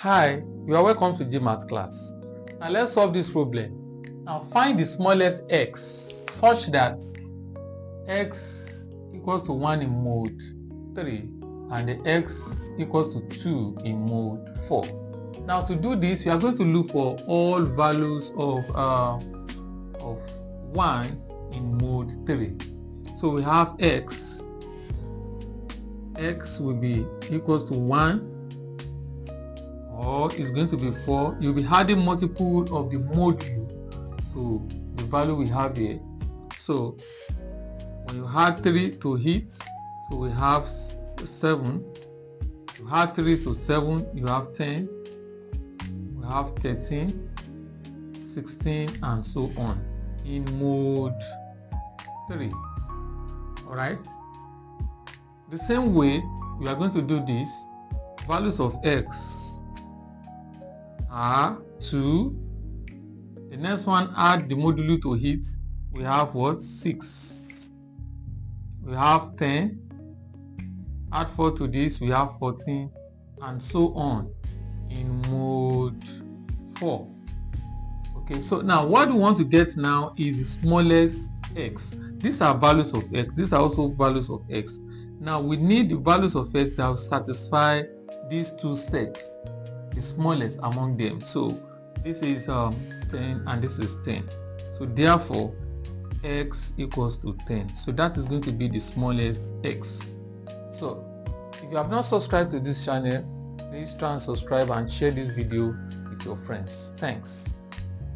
Hi, you are welcome to GMath class. Now let's solve this problem. Now find the smallest x such that x equals to 1 in mode 3 and the x equals to 2 in mode 4. Now to do this, we are going to look for all values of 1 in mode 3. So we have x will be equals to 1, or is going to be 4. You'll be adding multiple of the module to the value we have here. So when you add 3 to it, so we have 7. You add 3 to 7, you have 10. We have 13, 16, and so on in mode 3. Alright? The same way we are going to do this. Values of x are 2. The next one, add the modulo to it. We have what? 6. We have 10. Add 4 to this, we have 14, and so on in mode 4. Okay, so now what we want to get now is the smallest x. These are values of x. These are also values of x. Now we need the values of x that will satisfy these two sets, the smallest among them. So this is 10 and this is 10. So therefore x equals to 10. So that is going to be the smallest x. So if you have not subscribed to this channel, please try and subscribe and share this video with your friends. Thanks.